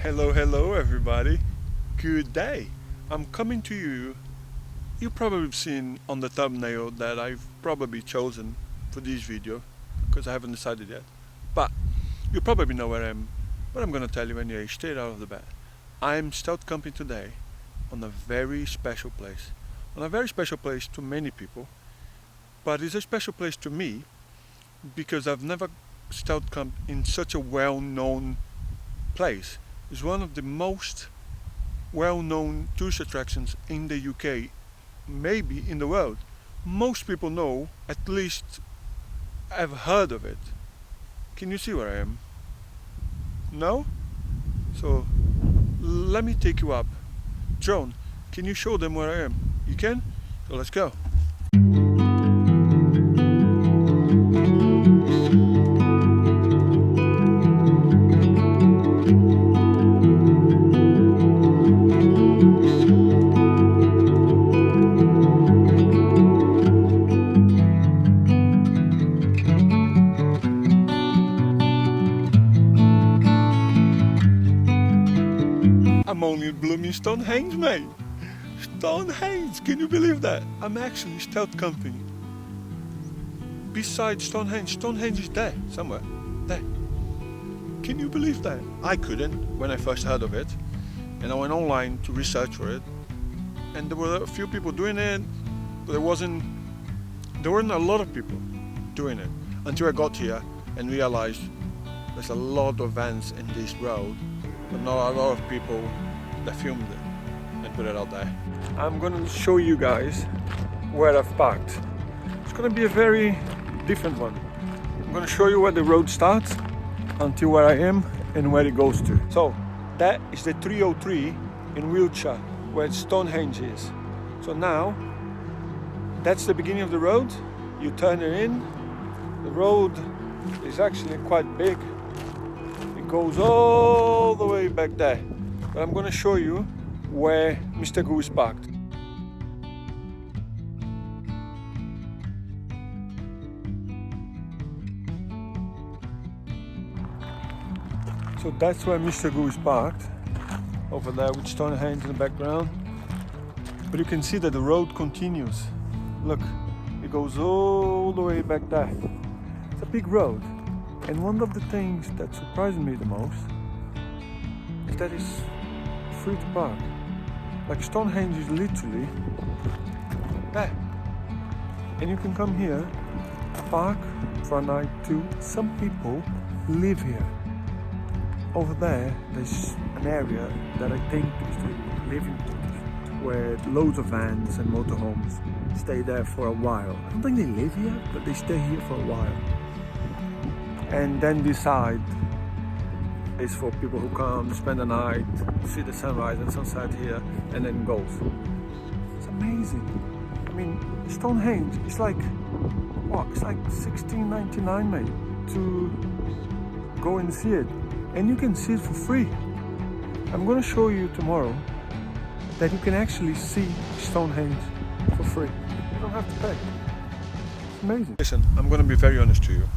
Hello everybody. Good day. I'm coming to you. You probably have seen on the thumbnail that I've probably chosen for this video because I haven't decided yet. But you probably know where I am. But I'm gonna tell you anyway, straight out of the bat. I'm stealth camping today on a very special place. On a very special place to many people. But it's a special place to me because I've never stealth camped in such a well-known place. It's one of the most well-known tourist attractions in the UK, maybe in the world. Most people know, at least have heard of it. Can you see where I am? No? So let me take you up. Drone, can you show them where I am? You can? So let's go. I'm only in blooming Stonehenge, mate. Stonehenge, can you believe that? I'm actually stealth camping beside Stonehenge. Stonehenge is there, somewhere, there. Can you believe that? I couldn't when I first heard of it, and I went online to research for it, and there were a few people doing it, but there weren't a lot of people doing it until I got here and realized there's a lot of vans in this road, but not a lot of people that filmed it and put it out there. I'm gonna show you guys where I've parked. It's gonna be a very different one. I'm gonna show you where the road starts until where I am and where it goes to. So that is the 303 in Wiltshire, where Stonehenge is. So now that's the beginning of the road. You turn it in. The road is actually quite big. It goes all the way back there. But I'm going to show you where Mr. Gu is parked. So that's where Mr. Gu is parked, over there with Stonehenge in the background. But you can see that the road continues. Look, it goes all the way back there. It's a big road. And one of the things that surprised me the most is that it's free to park. Like Stonehenge is literally there. And you can come here, park for a night too. Some people live here. Over there, there's an area that I think is the living quarters, where loads of vans and motorhomes stay there for a while. I don't think they live here, but they stay here for a while. And then this side is for people who come, spend the night, see the sunrise and sunset here, and then goes. It's amazing. I mean, Stonehenge, it's like, what? It's like $16.99, mate, to go and see it. And you can see it for free. I'm going to show you tomorrow that you can actually see Stonehenge for free. You don't have to pay. It's amazing. Listen, I'm going to be very honest to you.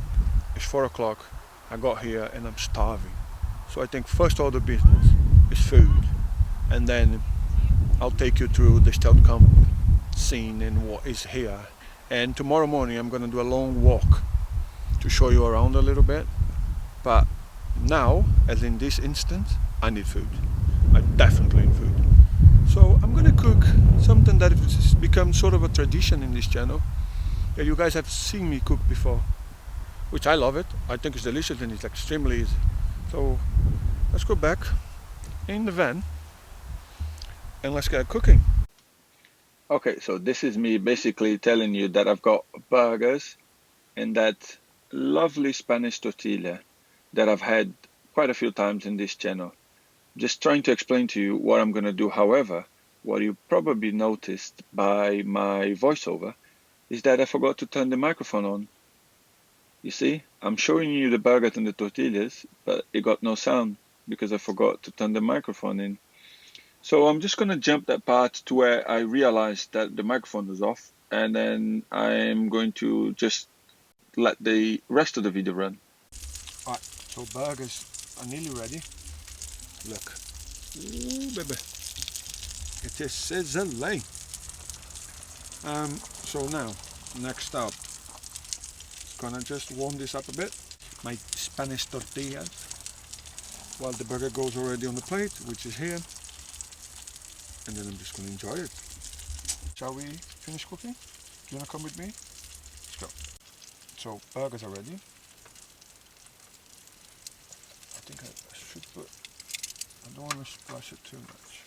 It's 4 o'clock, I got here and I'm starving. So I think first order of business is food. And then I'll take you through the stealth camp scene and what is here. And tomorrow morning I'm going to do a long walk to show you around a little bit. But now, as in this instance, I need food. I definitely need food. So I'm gonna cook something that has become sort of a tradition in this channel. Yeah, you guys have seen me cook before, which I love it. I think it's delicious and it's extremely easy. So let's go back in the van and let's get cooking. Okay, so this is me basically telling you that I've got burgers and that lovely Spanish tortilla that I've had quite a few times in this channel. Just trying to explain to you what I'm going to do. However, what you probably noticed by my voiceover is that I forgot to turn the microphone on. You see, I'm showing you the burgers and the tortillas, but it got no sound because I forgot to turn the microphone in. So I'm just going to jump that part to where I realized that the microphone was off, and then I'm going to just let the rest of the video run. Alright, so burgers are nearly ready. Look, Ooh, baby. It is sizzling. So now, next up, gonna just warm this up a bit. My Spanish tortillas, while the burger goes already on the plate, which is here. And then I'm just gonna enjoy it. Shall we finish cooking? You wanna come with me? Let's go. So, burgers are ready. I think I should put, I don't want to splash it too much.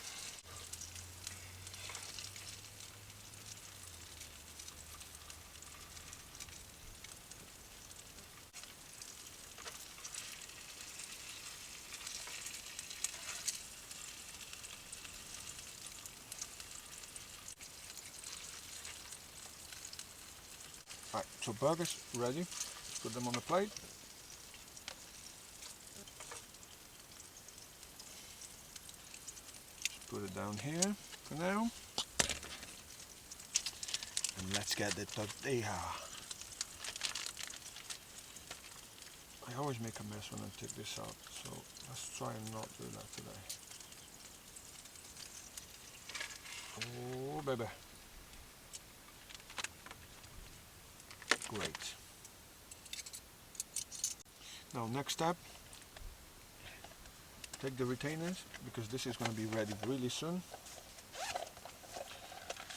Alright, so burgers ready. Put them on the plate. Just put it down here for now. And let's get the tortilla. I always make a mess when I take this out, so let's try and not do that today. Oh, baby. Great. Now, next step, take the retainers, because this is going to be ready really soon.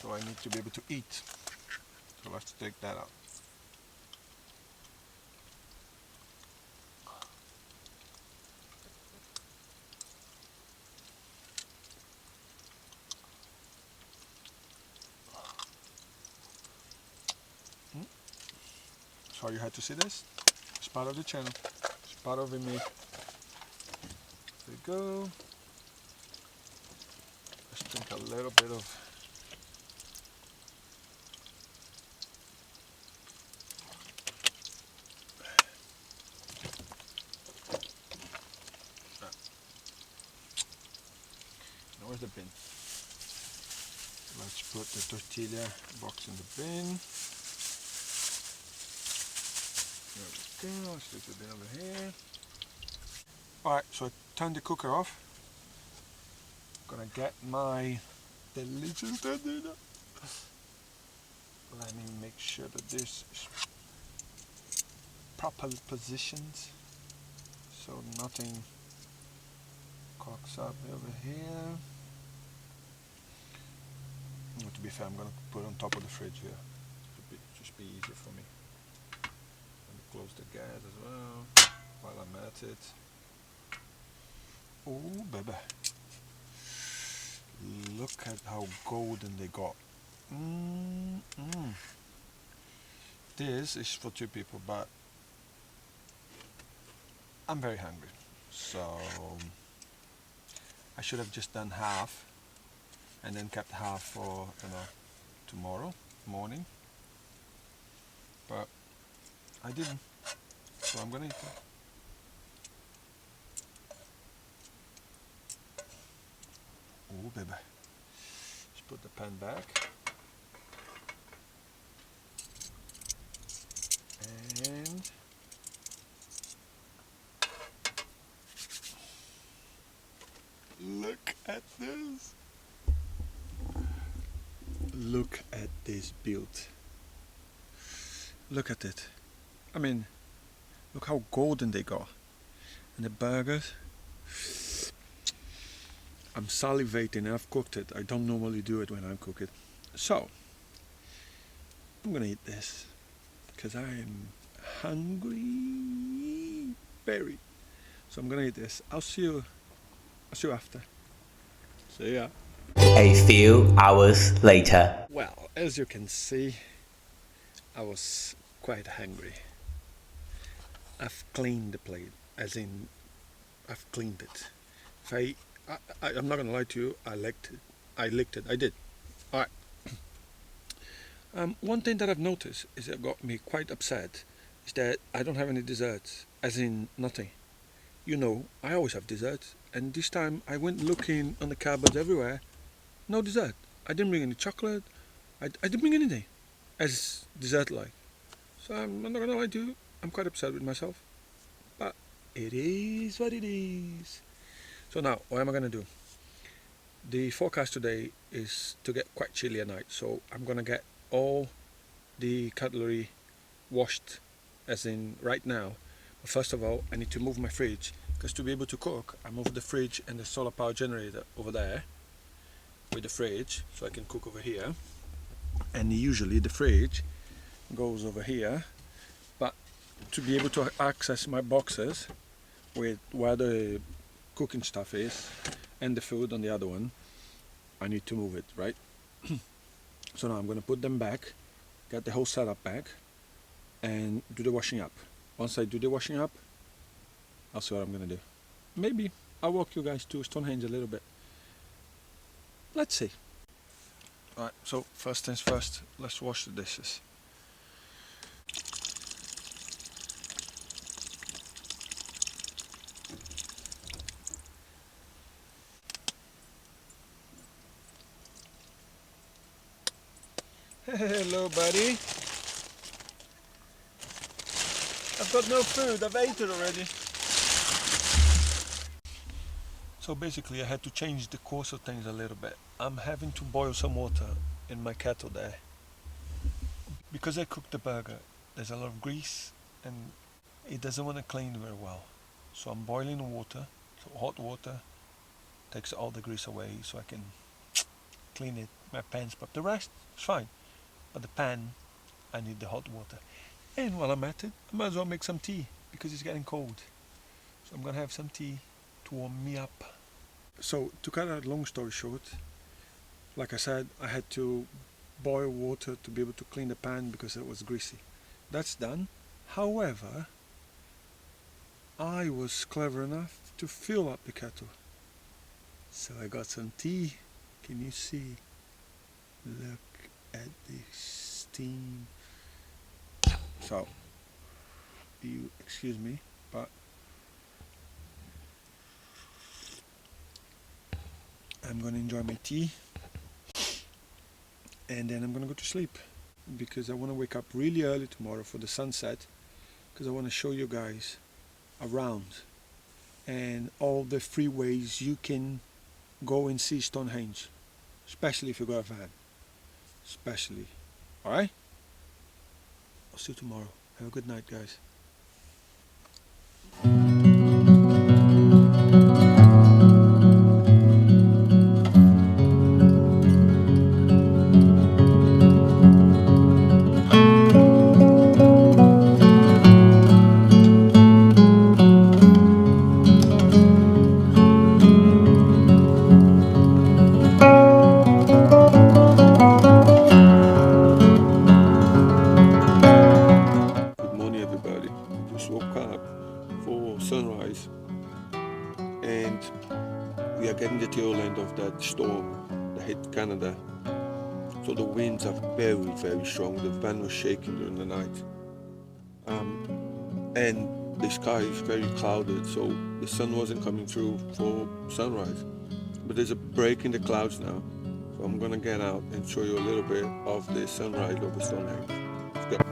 So I need to be able to eat. So let's take that out. Sorry you had to see this. It's part of the channel. It's part of me. There we go. Let's drink a little bit of now where's the bin? Let's put the tortilla box in the bin. There we go, let's stick the bin over here. Alright, so I turned the cooker off. Gonna get my delicious tortilla. Let me make sure that this is properly positioned so nothing cocks up over here. To be fair, I'm gonna put it on top of the fridge here. Just be easier for me. Let me close the gas as well while I'm at it. Oh, baby. Look at how golden they got. This is for two people, but I'm very hungry. So I should have just done half and then kept half for, tomorrow morning. But I didn't. So I'm gonna eat it. Oh, baby. Just put the pan back. And look at this. Look at this build. Look at it. I mean, look how golden they got. And the burgers. I'm salivating. I've cooked it. I don't normally do it when I cook it. So, I'm gonna eat this because I am hungry, very. So I'm gonna eat this. I'll see you after. See ya. A few hours later. Well, as you can see, I was quite hungry. I've cleaned the plate, as in, I've cleaned it. If I'm not gonna lie to you, I licked it. I did. Alright. One thing that I've noticed is that got me quite upset is that I don't have any desserts, as in nothing. You know, I always have desserts, and this time I went looking on the cupboards everywhere. No dessert. I didn't bring any chocolate. I didn't bring anything as dessert like. So I'm not gonna lie to you, I'm quite upset with myself. But it is what it is. So now, what am I gonna do? The forecast today is to get quite chilly at night, so I'm gonna get all the cutlery washed, as in right now. But first of all, I need to move my fridge, because to be able to cook, I moved the fridge and the solar power generator over there with the fridge, so I can cook over here. And usually the fridge goes over here, but to be able to access my boxes with where the cooking stuff is and the food on the other one, I need to move it, right? So now I'm going to put them back, get the whole setup back, and do the washing up. Once I do the washing up, I'll see what I'm going to do. Maybe I'll walk you guys to Stonehenge a little bit. Let's see. Alright, so first things first, let's wash the dishes. Hello, buddy. I've got no food, I've ate it already. So basically I had to change the course of things a little bit. I'm having to boil some water in my kettle there. Because I cooked the burger, there's a lot of grease and it doesn't want to clean very well. So I'm boiling the water, so hot water takes all the grease away so I can clean it, my pans, but the rest is fine. But the pan, I need the hot water. And while I'm at it, I might as well make some tea because it's getting cold. So I'm gonna have some tea to warm me up. So to cut a long story short, like I said, I had to boil water to be able to clean the pan because it was greasy. That's done. However, I was clever enough to fill up the kettle. So I got some tea. Can you see? Look at the steam. So, you excuse me, but I'm gonna enjoy my tea and then I'm gonna go to sleep because I want to wake up really early tomorrow for the sunset because I want to show you guys around and all the free ways you can go and see Stonehenge, especially if you got a van, especially. Alright? I'll see you tomorrow. Have a good night, guys. Everybody, just woke up for sunrise and we are getting the tail end of that storm that hit Canada, so the winds are very, very strong. The van was shaking during the night, and the sky is very clouded, so the sun wasn't coming through for sunrise, but there's a break in the clouds now, so I'm gonna get out and show you a little bit of the sunrise over Stonehenge. Let's go.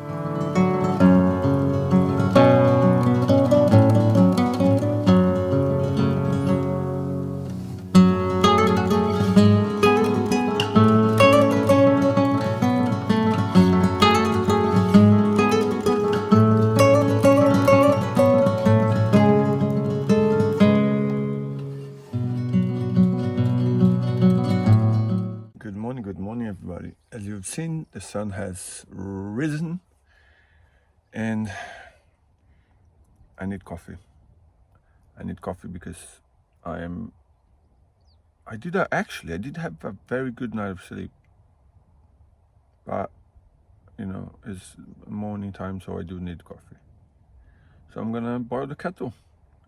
Good morning everybody. As you've seen, the sun has risen and I need coffee. I need coffee because I did have a very good night of sleep, but you know, it's morning time, so I do need coffee. So I'm gonna boil the kettle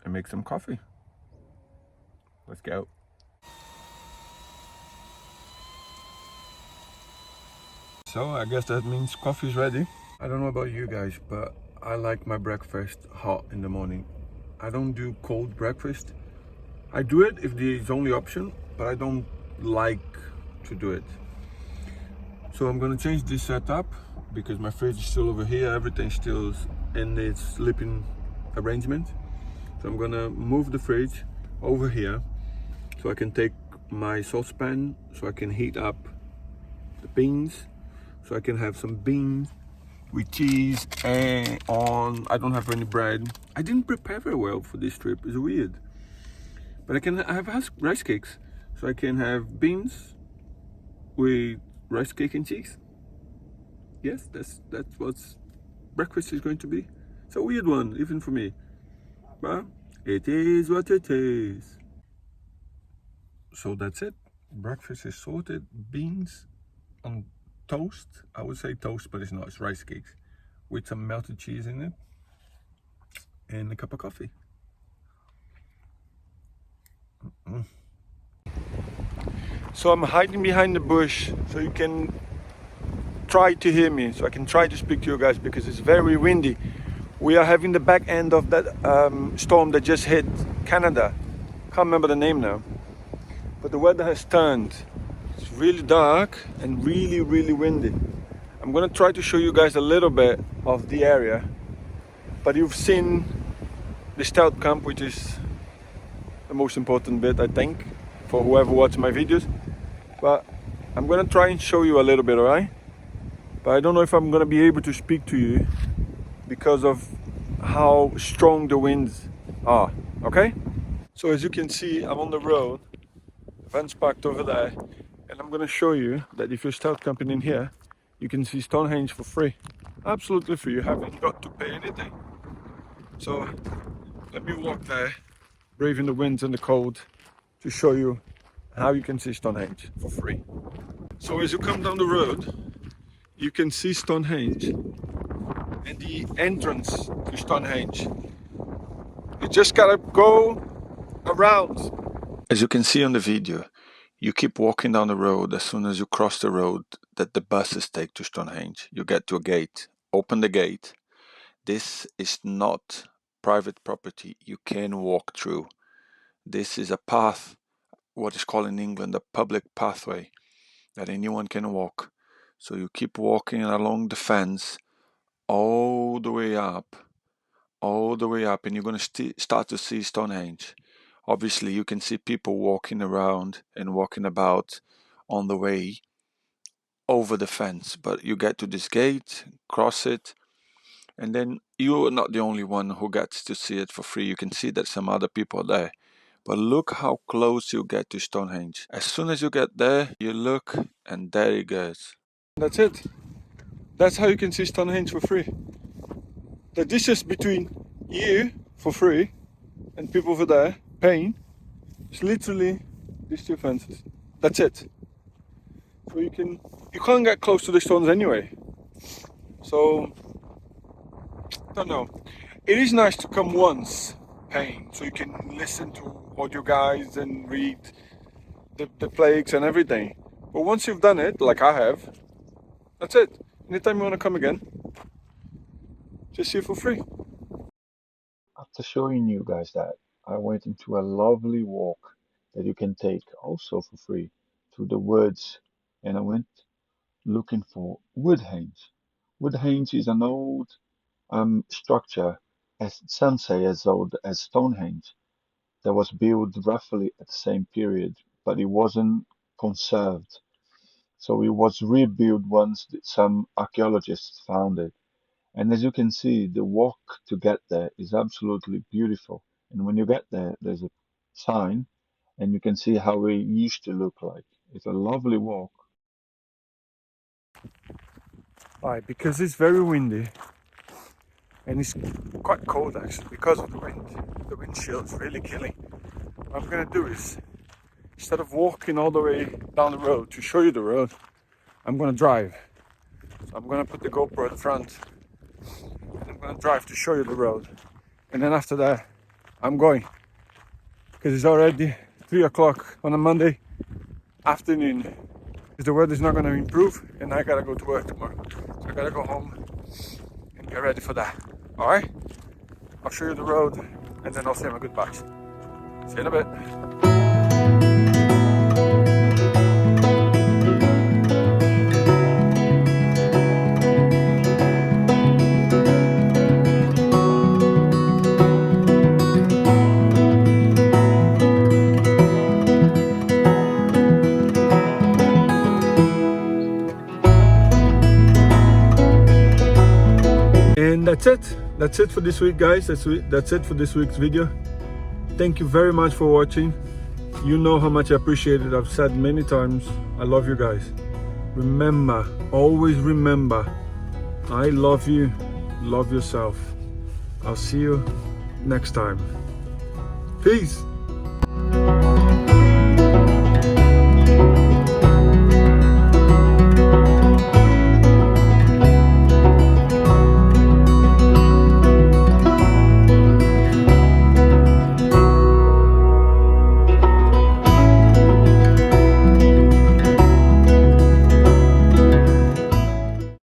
and make some coffee. Let's go. So I guess that means coffee's ready. I don't know about you guys, but I like my breakfast hot in the morning. I don't do cold breakfast. I do it if there's only option, but I don't like to do it. So I'm gonna change this setup because my fridge is still over here, everything still is in its sleeping arrangement. So I'm gonna move the fridge over here so I can take my saucepan so I can heat up the beans, so I can have some beans with cheese and on. I don't have any bread. I didn't prepare very well for this trip. It's weird, but I have rice cakes, so I can have beans with rice cake and cheese. Yes, that's what breakfast is going to be. It's a weird one, even for me, but it is what it is. So that's it. Breakfast is sorted. Beans on toast. I would say toast, but it's not. It's rice cakes with some melted cheese in it and a cup of coffee. So I'm hiding behind the bush so you can try to hear me, so I can try to speak to you guys, because it's very windy. We are having the back end of that storm that just hit Canada. Can't remember the name now, but the weather has turned. It's really dark and really windy. I'm gonna try to show you guys a little bit of the area, but you've seen the scout camp, which is the most important bit, I think, for whoever watches my videos. But I'm gonna try and show you a little bit, alright? But I don't know if I'm gonna be able to speak to you because of how strong the winds are, okay? So as you can see, I'm on the road, the van's parked over there, and I'm gonna show you that if you're scout camping in here, you can see Stonehenge for free. Absolutely free, you haven't got to pay anything. So let me walk there, braving the winds and the cold, to show you how you can see Stonehenge for free. So as you come down the road, you can see Stonehenge and the entrance to Stonehenge. You just gotta go around. As you can see on the video, you keep walking down the road. As soon as you cross the road that the buses take to Stonehenge, you get to a gate. Open the gate. This is not private property. You can walk through. This is a path, what is called in England a public pathway, that anyone can walk. So you keep walking along the fence all the way up, and you're going to start to see Stonehenge. Obviously, you can see people walking around and walking about on the way over the fence, but you get to this gate, cross it, and then you're not the only one who gets to see it for free. You can see that some other people are there. But look how close you get to Stonehenge. As soon as you get there, you look, and there it goes. That's it. That's how you can see Stonehenge for free. The distance between you for free and people over there paying is literally these two fences. That's it. So you can't get close to the stones anyway. So don't know. It is nice to come once paying, so you can listen to audio guides and read the plagues and everything. But once you've done it, like I have, that's it. Anytime you want to come again, just see it for free. After showing you guys that, I went into a lovely walk that you can take also for free through the woods, and I went looking for Woodhenge. Woodhenge is an old structure, as some say as old as Stonehenge, that was built roughly at the same period, but it wasn't conserved. So it was rebuilt once some archaeologists found it. And as you can see, the walk to get there is absolutely beautiful. And when you get there, there's a sign, and you can see how it used to look like. It's a lovely walk. Why? Because it's very windy and it's quite cold actually because of the wind. The wind chill is really killing. What I'm gonna do is, instead of walking all the way down the road to show you the road, I'm gonna drive. So I'm gonna put the GoPro in front and I'm gonna drive to show you the road. And then after that, I'm going. Because it's already 3 o'clock on a Monday afternoon. Because the weather's not gonna improve and I gotta go to work tomorrow. So I gotta go home and get ready for that. Alright? I'll show you the road and then I'll say my goodbyes. See you in a bit. that's it. That's it for this week, guys. That's it for this week's video. Thank you very much for watching. You know how much I appreciate it. I've said many times, I love you guys. Remember, always remember, I love you. Love yourself. I'll see you next time. Peace.